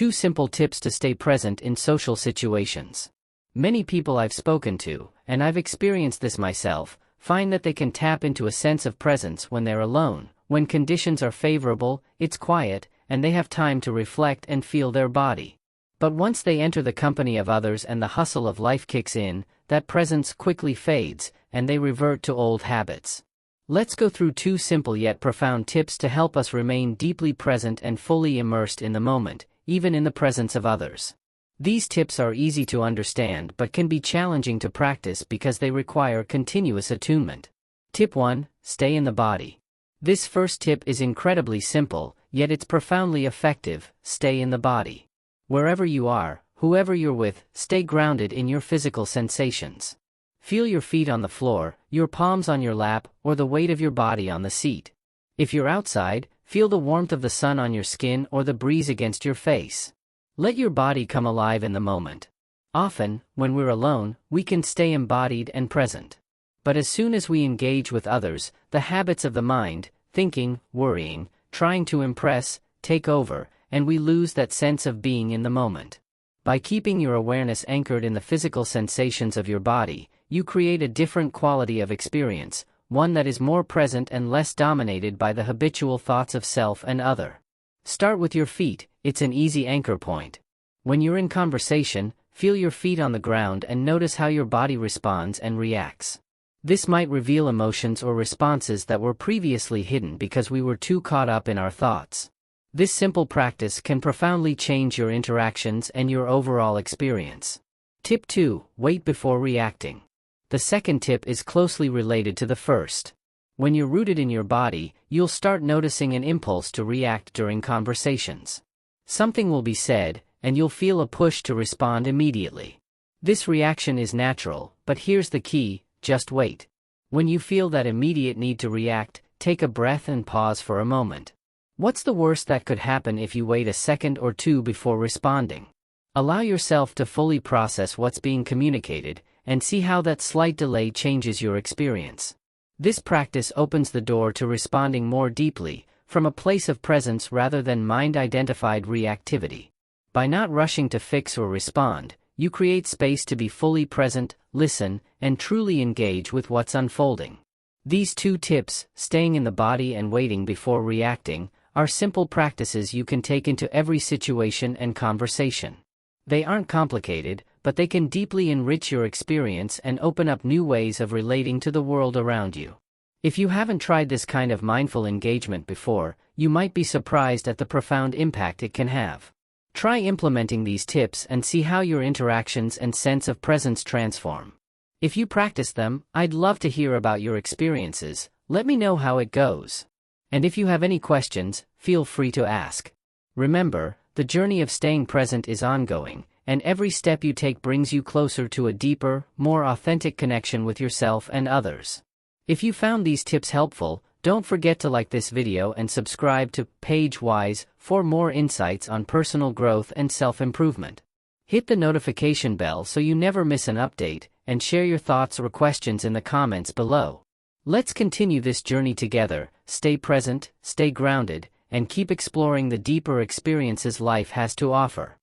2 simple tips to stay present in social situations. Many people I've spoken to, and I've experienced this myself, find that they can tap into a sense of presence when they're alone. When conditions are favorable, it's quiet, and they have time to reflect and feel their body. But once they enter the company of others and the hustle of life kicks in, that presence quickly fades, and they revert to old habits. Let's go through 2 simple yet profound tips to help us remain deeply present and fully immersed in the moment, even in the presence of others. These tips are easy to understand but can be challenging to practice because they require continuous attunement. Tip 1. Stay in the body. This first tip is incredibly simple, yet it's profoundly effective. Stay in the body. Wherever you are, whoever you're with, stay grounded in your physical sensations. Feel your feet on the floor, your palms on your lap, or the weight of your body on the seat. If you're outside, feel the warmth of the sun on your skin or the breeze against your face. Let your body come alive in the moment. Often, when we're alone, we can stay embodied and present. But as soon as we engage with others, the habits of the mind, thinking, worrying, trying to impress, take over, and we lose that sense of being in the moment. By keeping your awareness anchored in the physical sensations of your body, you create a different quality of experience, one that is more present and less dominated by the habitual thoughts of self and other. Start with your feet, it's an easy anchor point. When you're in conversation, feel your feet on the ground and notice how your body responds and reacts. This might reveal emotions or responses that were previously hidden because we were too caught up in our thoughts. This simple practice can profoundly change your interactions and your overall experience. Tip 2. Wait before reacting. The second tip is closely related to the first. When you're rooted in your body, you'll start noticing an impulse to react during conversations. Something will be said, and you'll feel a push to respond immediately. This reaction is natural, but here's the key: just wait. When you feel that immediate need to react, take a breath and pause for a moment. What's the worst that could happen if you wait a second or 2 before responding? Allow yourself to fully process what's being communicated, and see how that slight delay changes your experience. This practice opens the door to responding more deeply, from a place of presence rather than mind-identified reactivity. By not rushing to fix or respond, you create space to be fully present, listen, and truly engage with what's unfolding. These 2 tips, staying in the body and waiting before reacting, are simple practices you can take into every situation and conversation. They aren't complicated, but they can deeply enrich your experience and open up new ways of relating to the world around you. If you haven't tried this kind of mindful engagement before, you might be surprised at the profound impact it can have. Try implementing these tips and see how your interactions and sense of presence transform. If you practice them, I'd love to hear about your experiences. Let me know how it goes. And if you have any questions, feel free to ask. Remember, the journey of staying present is ongoing, and every step you take brings you closer to a deeper, more authentic connection with yourself and others. If you found these tips helpful, don't forget to like this video and subscribe to PageWise for more insights on personal growth and self-improvement. Hit the notification bell so you never miss an update, and share your thoughts or questions in the comments below. Let's continue this journey together. Stay present, stay grounded, and keep exploring the deeper experiences life has to offer.